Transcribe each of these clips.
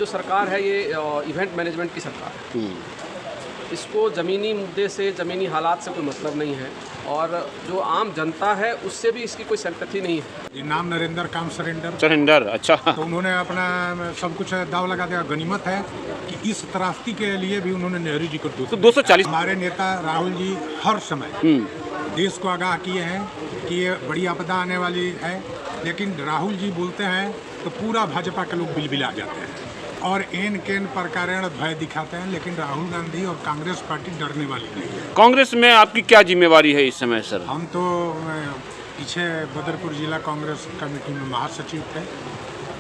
जो सरकार है ये इवेंट मैनेजमेंट की सरकार है। इसको ज़मीनी मुद्दे से, ज़मीनी हालात से कोई मतलब नहीं है और जो आम जनता है उससे भी इसकी कोई सिंपैथी नहीं है। ये नाम नरेंद्र काम सरेंडर। अच्छा। तो उन्होंने अपना सब कुछ दाव लगा दिया। गनीमत है कि इस त्रासदी के लिए भी उन्होंने नेहरू जी को तो 240 हमारे नेता राहुल जी हर समय देश को आगाह किए हैं कि ये बड़ी आपदा आने वाली है, लेकिन राहुल जी बोलते हैं तो पूरा भाजपा के लोग बिलबिला जाते हैं और एन केन प्रकारेण भय दिखाते हैं, लेकिन राहुल गांधी और कांग्रेस पार्टी डरने वाली नहीं है। कांग्रेस में आपकी क्या जिम्मेवारी है इस समय सर? हम तो पीछे बदरपुर जिला कांग्रेस कमेटी में महासचिव थे।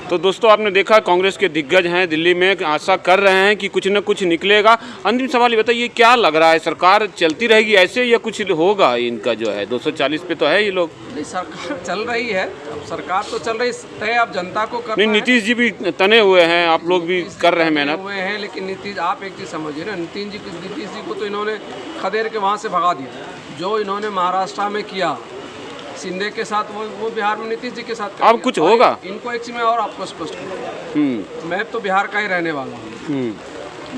तो दोस्तों आपने देखा कांग्रेस के दिग्गज हैं दिल्ली में, आशा कर रहे हैं कि कुछ न कुछ निकलेगा। अंतिम सवाल ये बताइए, क्या लग रहा है सरकार चलती रहेगी ऐसे या कुछ होगा इनका जो है? 240 पे तो है ये लोग। नहीं, सरकार चल रही है, अब सरकार तो चल रही है, अब जनता को करना नहीं, नीतीश जी भी तने हुए हैं, आप लोग भी कर रहे हैं मेहनत हुए हैं, लेकिन नीतीश, आप एक चीज़ समझिए ना, नीतीश जी को तो इन्होंने खदेड़ के वहाँ से भगा दिया। जो इन्होंने महाराष्ट्र में किया शिंदे के साथ, वो बिहार में नीतीश जी के साथ अब कुछ होगा। इनको एक चीज़ में और आपको स्पष्ट करूँ, मैं तो बिहार का ही रहने वाला हूँ।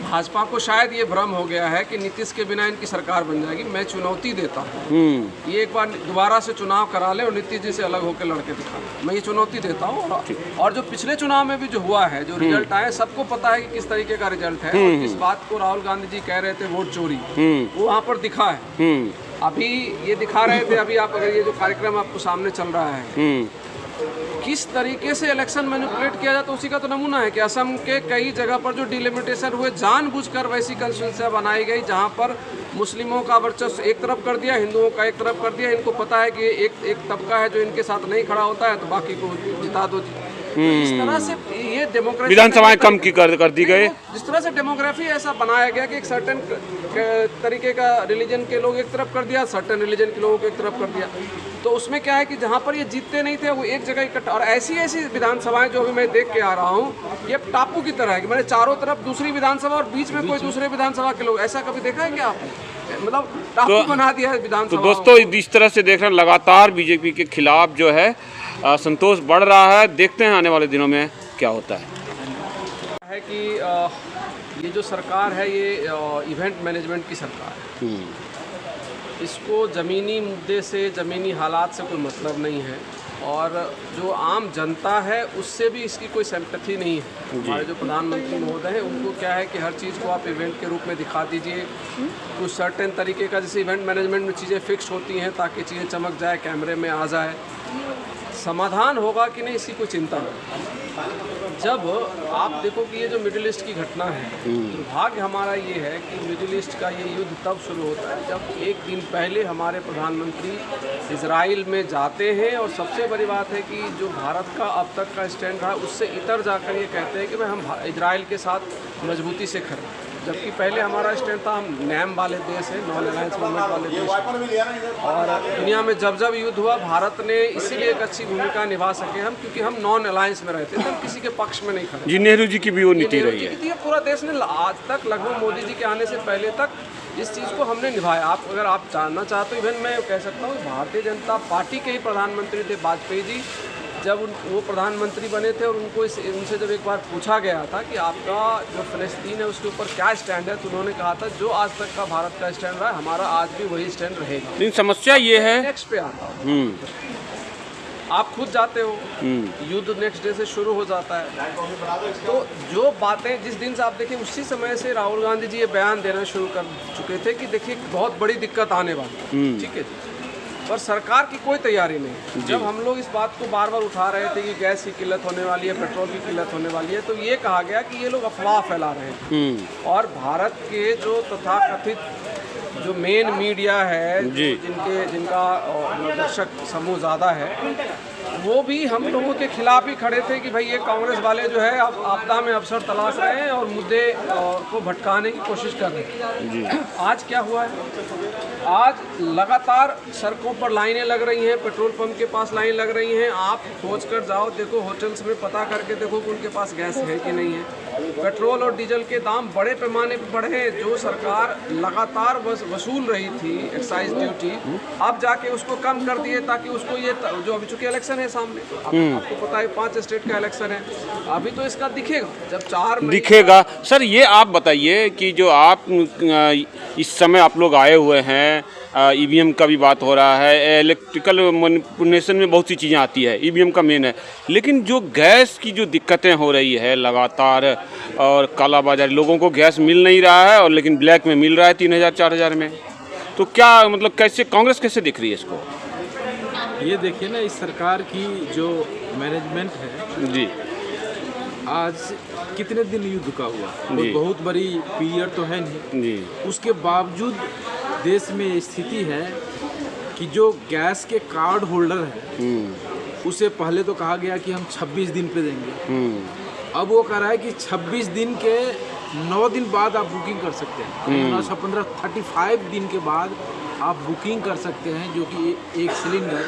भाजपा को शायद ये भ्रम हो गया है कि नीतीश के बिना इनकी सरकार बन जाएगी। मैं चुनौती देता हूँ, ये एक बार दोबारा से चुनाव करा ले और नीतीश जी से अलग होकर लड़के दिखा, मैं ये चुनौती देता हूँ। और जो पिछले चुनाव में भी जो हुआ है, जो रिजल्ट आए, सबको पता है कि किस तरीके का रिजल्ट है और किस बात को राहुल गांधी जी कह रहे थे वोट चोरी, वो वहाँ पर दिखा है। अभी ये दिखा रहे थे, अभी आप अगर ये जो कार्यक्रम आपको सामने चल रहा है, किस तरीके से इलेक्शन मैनिपुलेट किया जाता है उसी का तो नमूना है कि असम के कई जगह पर जो डिलिमिटेशन हुए, जानबूझकर वैसी कंस्टिट्यूंसियां बनाई गई जहां पर मुस्लिमों का वर्चस्व एक तरफ कर दिया, हिंदुओं का एक तरफ कर दिया। इनको पता है कि एक तबका है जो इनके साथ नहीं खड़ा होता है, तो बाकी को जिता दो। इस तरह से ये डेमोक्रेसी, विधानसभाएं कम की कर दी गए। जिस तरह से डेमोग्राफी ऐसा बनाया गया कि एक सर्टेन तरीके का रिलीजन के लोग एक तरफ कर दिया, सर्टेन रिलीजन के लोगों को एक तरफ कर दिया, तो उसमें क्या है कि जहाँ पर ये जीतते नहीं थे वो एक जगह इकट्ठा। और ऐसी विधानसभाएं जो अभी मैं देख के आ रहा हूँ, ये टापू की तरह है कि मैंने चारों तरफ दूसरी विधानसभा और बीच में कोई दूसरे विधानसभा के लोग, ऐसा कभी देखा है क्या आपने? मतलब टापू बना दिया है विधानसभा। तो दोस्तों इस तरह से देख रहे हैं लगातार बीजेपी के खिलाफ जो है संतोष बढ़ रहा है। देखते हैं आने वाले दिनों में क्या होता है कि ये जो सरकार है ये इवेंट मैनेजमेंट की सरकार है। इसको ज़मीनी मुद्दे से, ज़मीनी हालात से कोई मतलब नहीं है और जो आम जनता है उससे भी इसकी कोई सिंपैथी नहीं है। हमारे जो प्रधानमंत्री महोदय हैं उनको क्या है कि हर चीज़ को आप इवेंट के रूप में दिखा दीजिए, कुछ सर्टेन तरीके का, जैसे इवेंट मैनेजमेंट में चीज़ें फिक्स होती हैं ताकि चीज़ें चमक जाए, कैमरे में आ जाए। समाधान होगा कि नहीं इसकी कोई चिंता नहीं। जब आप देखो कि ये जो मिडिल ईस्ट की घटना है, दुर्भाग्य हमारा ये है कि मिडिल ईस्ट का ये युद्ध तब शुरू होता है जब एक दिन पहले हमारे प्रधानमंत्री इजराइल में जाते हैं और सबसे बड़ी बात है कि जो भारत का अब तक का स्टैंड रहा उससे इतर जाकर ये कहते हैं कि भाई हम इजराइल के साथ मजबूती से खड़े, जबकि पहले हमारा स्टैंड था हम नैम वाले देश है, नॉन अलायंस मूवमेंट वाले देश है। और दुनिया में जब जब युद्ध हुआ भारत ने इसीलिए एक अच्छी भूमिका निभा सके हम, क्योंकि हम नॉन अलायंस में रहते थे, हम किसी के पक्ष में नहीं खड़े। जी, नेहरू जी की भी वो नीति रही है। पूरा देश ने आज तक, लगभग मोदी जी के आने से पहले तक इस चीज़ को हमने निभाया। आप अगर आप जानना चाहते हो, इवन मैं कह सकता हूँ भारतीय जनता पार्टी के ही प्रधानमंत्री थे वाजपेयी जी, जब वो प्रधानमंत्री बने थे और उनसे जब एक बार पूछा गया था कि आपका जो फ़लस्तीन है उसके ऊपर क्या स्टैंड है, तो उन्होंने कहा था जो आज तक का भारत का स्टैंड रहा है हमारा आज भी वही स्टैंड रहेगा। लेकिन समस्या ये है, नेक्स्ट पे आता हूँ, आप खुद जाते हो, युद्ध नेक्स्ट डे से शुरू हो जाता है, तो जो बातें जिस दिन से आप देखिए उसी समय से राहुल गांधी जी ये बयान देना शुरू कर चुके थे कि देखिए बहुत बड़ी दिक्कत आने वाली, ठीक है, पर सरकार की कोई तैयारी नहीं। जब हम लोग इस बात को बार बार उठा रहे थे कि गैस की किल्लत होने वाली है, पेट्रोल की किल्लत होने वाली है, तो ये कहा गया कि ये लोग अफवाह फैला रहे हैं। और भारत के जो तथाकथित जो मेन मीडिया है, जिनका दर्शक समूह ज़्यादा है, वो भी हम लोगों के खिलाफ ही खड़े थे कि भाई ये कांग्रेस वाले जो है आपदा में अवसर तलाश रहे हैं और मुद्दे को भटकाने की कोशिश कर रहे हैं। आज क्या हुआ है? आज लगातार सड़कों पर लाइनें लग रही हैं, पेट्रोल पंप के पास लाइन लग रही हैं। आप खोज कर जाओ, देखो होटल्स में पता करके देखो कि उनके पास गैस है कि नहीं है। पेट्रोल और डीजल के दाम बड़े पैमाने पर बढ़े हैं। जो सरकार लगातार वसूल रही थी एक्साइज ड्यूटी, अब जाके उसको कम कर दिए ताकि उसको ये जो अभी चूंकि इलेक्शन है सामने, आपको पता है 5 स्टेट का इलेक्शन है, अभी तो इसका दिखेगा जब 4 दिखेगा। सर ये आप बताइए कि जो आप इस समय आप लोग आए हुए हैं, ईवीएम का भी बात हो रहा है, इलेक्ट्रिकल मैनिपुलेशन में बहुत सी चीज़ें आती है, ईवीएम का मेन है, लेकिन जो गैस की जो दिक्कतें हो रही है लगातार और कालाबाजारी, लोगों को गैस मिल नहीं रहा है और लेकिन ब्लैक में मिल रहा है 3000-4000 में, तो क्या मतलब कैसे कांग्रेस कैसे दिख रही है इसको? ये देखिए ना, इस सरकार की जो मैनेजमेंट है जी, आज कितने दिन युद्ध का हुआ, जी। कोई बहुत बड़ी पीरियड तो है नहीं, जी, उसके बावजूद देश में ये स्थिति है कि जो गैस के कार्ड होल्डर है उसे पहले तो कहा गया कि हम 26 दिन पे देंगे, अब वो कह रहा है कि 26 दिन के 9 दिन बाद आप बुकिंग कर सकते हैं, 9 से 15 35 दिन के बाद आप बुकिंग कर सकते हैं, जो कि एक सिलेंडर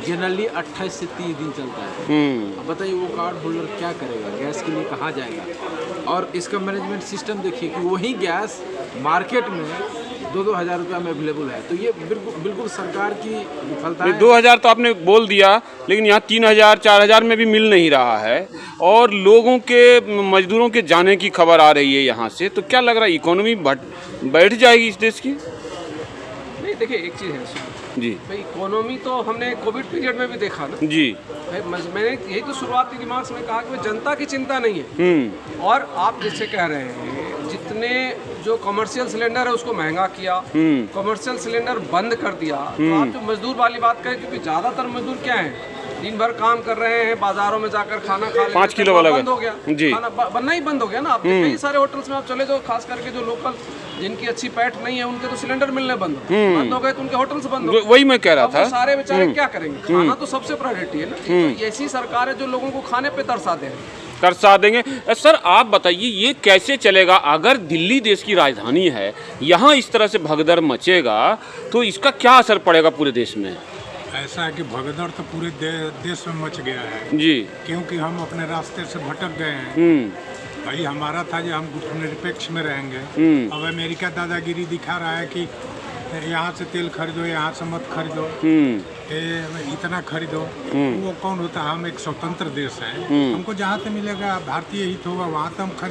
जनरली 28 से 30 दिन चलता है। अब बताइए वो कार्ड होल्डर क्या करेगा, गैस के लिए कहाँ जाएगा? और इसका मैनेजमेंट सिस्टम देखिए कि वही गैस मार्केट में 2-2 हज़ार रुपये में अवेलेबल है, तो ये बिल्कुल सरकार की विफलता है। 2000 तो आपने बोल दिया, लेकिन यहाँ 3000-4000 में भी मिल नहीं रहा है और लोगों के मजदूरों के जाने की खबर आ रही है यहाँ से, तो क्या लग रहा है इकोनॉमी बैठ जाएगी इस देश की? नहीं, देखिए एक चीज़ है जी भाई, इकोनॉमी तो हमने कोविड पीरियड में भी देखा ना जी, भाई, मैंने यही तो शुरुआती रिमार्क्स में कहा कि भाई जनता की चिंता नहीं है, और आप जैसे कह रहे हैं जितने जो कमर्शियल सिलेंडर है उसको महंगा किया, कमर्शियल सिलेंडर बंद कर दिया, तो आप जो मजदूर वाली बात करें, क्योंकि ज़्यादातर मजदूर क्या है, दिन भर काम कर रहे हैं, बाजारों में जाकर खाना खा लेते हैं, 5 किलो वाला बंद हो गया जी, खाना बनना ही बंद हो गया ना। आप कई सारे होटल्स में आप चले जाओ, खास करके जो लोकल जिनकी अच्छी पैठ नहीं है उनके तो सिलेंडर मिलने बंद हो गए, तो उनके होटल्स बंद हो गए। वही मैं कह रहा अब वो था। सारे बेचारे क्या करेंगे, खाना तो सबसे प्रायोरिटी है ना। तो ऐसी सरकार है जो लोगों को खाने पे तरसा दे देंगे। सर आप बताइए ये कैसे चलेगा? अगर दिल्ली देश की राजधानी है, यहाँ इस तरह से भगदड़ मचेगा तो इसका क्या असर पड़ेगा पूरे देश में? ऐसा है कि भगदड़ तो पूरे देश में मच गया है जी, क्योंकि हम अपने रास्ते से भटक गए हैं। भाई हमारा था जो हम गुटनिरपेक्ष में रहेंगे, अब अमेरिका दादागिरी दिखा रहा है कि यहाँ से तेल खरीदो, यहाँ से मत खरीदो, इतना खरीदो। वो कौन होता है? हम एक स्वतंत्र देश है, हमको जहाँ से मिलेगा भारतीय हित होगा वहाँ तो हम खरीद